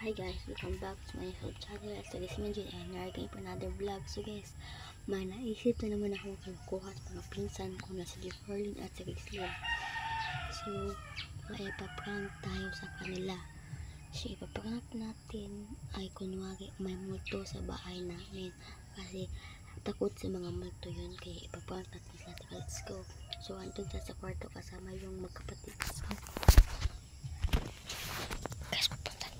Hi guys, welcome back to my YouTube channel. So guys, Minjin and we are going for another vlog. So guys, may naisip na naman ako kukuha sa mga pinsan ko na si Jeferlyn at si Giselle. So, maipaprank tayo sa kanila. So, ipaprank natin ay kunwari may multo sa bahay namin. Kasi takot sa mga multo yun. Kaya ipaprank natin sila. Let's go. So, andun sa kwarto kasama yung magkapatid. Guys, papunta.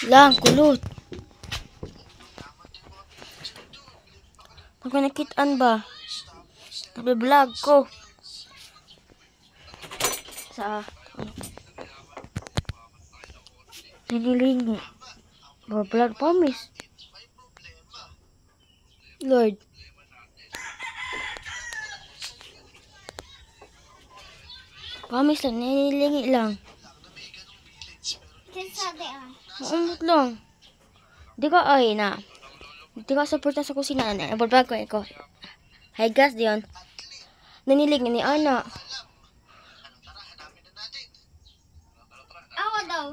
Lang, kulot. Ako nakitaan ba? Nag-vlog ko. Sa nililingi. Vlog promise. Lord. Promise lang, nililingi lang. Maumot lang. Di ka ay na. Di ka suporta sa kusina na. Nababag ko ako. Hi guys, diyon. Nanilig ni Ana. Ako daw.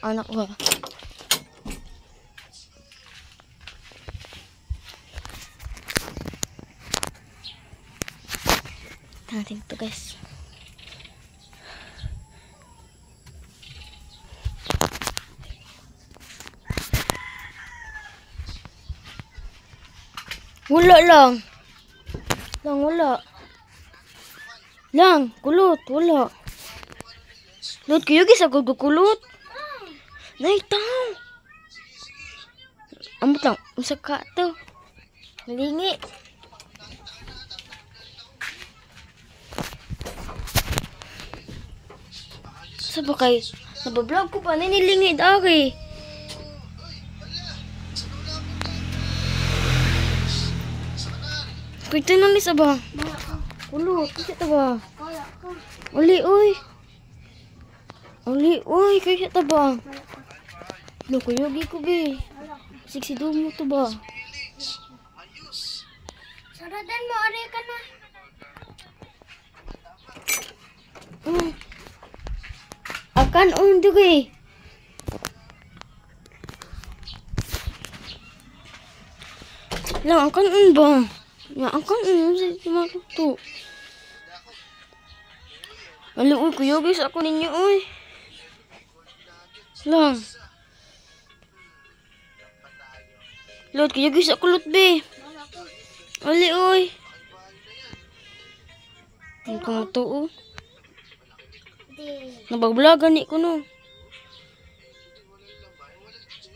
Anak ko. Natin to guys. Wala lang. Wala. Lang, kulot, wala. Lot kayo gisa kulot. Naitaw. Amot lang, usaka to. Malingi. Saba kayo? Nabablog ko pa, nanilingi dari. Pwede na ni ba? Kulot, kasi ito ba? Uli, uy. Uli, uy, kasi ito ba? Lo, kuyogi ko be. Siksi mo ito ba? Saradan mo, ari ka na. Akan undu eh. Lang, akan ba? Ya, akan sa mga to. Alam, uy, kuyogis ako ninyo, uy. Lang. Lot, kuyogis ako, lot, be. Ali, uy. Ang kumutuo. Nabagvlogan ni ko, no.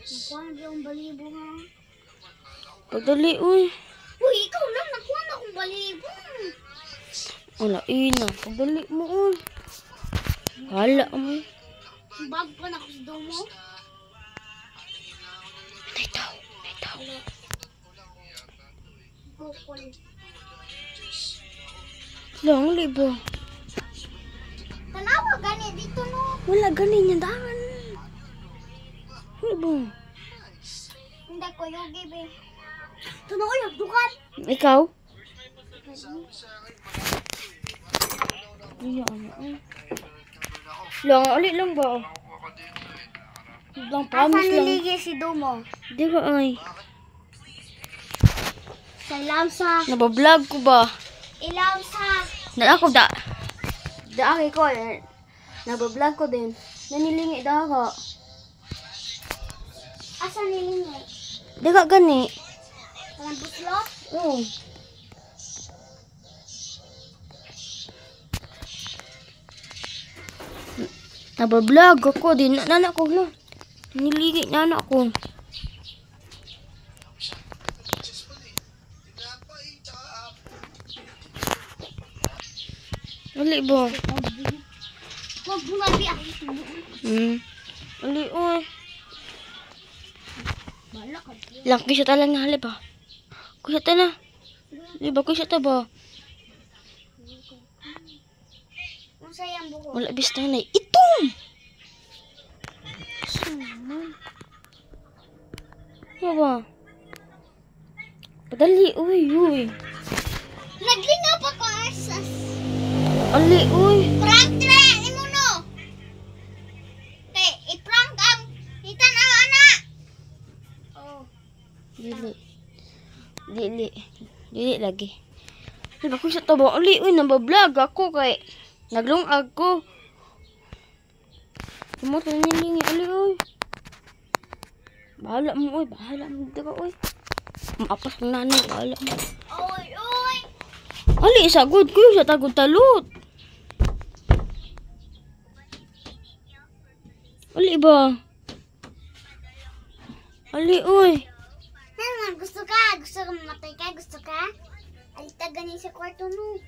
Nakuha na yung balibo, ha? Pagdali, uy. Uy, ikaw lang, nakuha na akong balibo. Wala, ina. Pagdali mo, uy. Hala mo. Bag pa na ako sa domo. Naitaw. Bukol. Lang, libo. Tanawa, gani dito, no? Wala, ganin yan, dahan. Libo. Hindi ko yung gibe. Tanawa, yung dukan. Ikaw? Lang, ulit lang ba? Lang, promise Asa lang. niligi si Domo? Di ba ay? Sa Ilamsa. Nabablog ko ba? Ilamsa. Na ako da. Daaki ko eh. Nabablog ko din. Nanilingi da ako. Asa nilingi? Di ka gani. Walang buslot? Oo. Nabablog ako din. Nana ko na. Niligi na anak ko. Ali ba? Huwag bumabi ako. Ali, oy. Bala ka. Lang, kisya talang nahali ba? Kisya ta na. Di ba kisya ta ba? Ang sayang buko. Wala bista na. Itong! Suman. Ano ba? Padali, uy. Naglingaw pa ko, Arsas. Ali, uy. Prank na! Imo no! Kay, i-prank ang itan ang anak! Oh. Dili. Dili. Dili lagi. Ay, bakit sa tabo? Ali, uy, nabablog ako kay naglungag ko. Kumoto nilingi, ali, uy. Bahala mo, uy. Bahala mo, diba, uy. Maapas ng nanay, bahala mo. Oy, oy! Ali, sagod ko sa tagod talot. Ali ba? Ali, uy. Naman, gusto ka? Gusto ka mamatay ka? Gusto ka? Alita ganin sa kwarto no.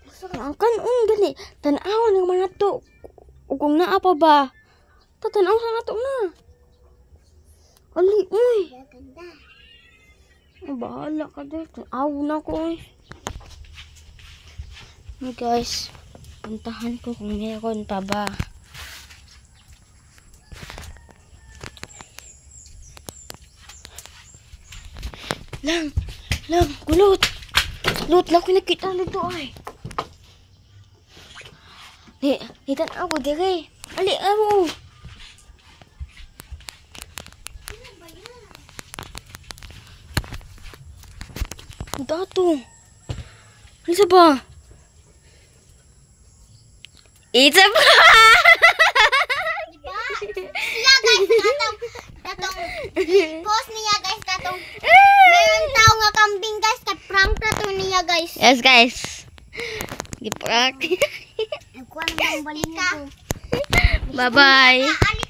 Gusto ka? Ang kanon gani. Tanaw ng mga to. O kung naa pa ba? Tatanaw sa nato na. Ali, uy. Ganda. Oh, bahala ka doon. Tanaw na ko, uy. Hey guys, puntahan ko kung meron pa ba. Lang, gulot. Lot lang ko nakita nito ay. Hitan ako dire. Ali, amo. Dato. Isa ba? Isa ba? Diba? Siya guys, katong post niya guys, katong meron tao nga kambing guys, ka-prank na to niya guys. Yes guys. Giprak. Nagkuhan ng baling ko. Bye bye. Ali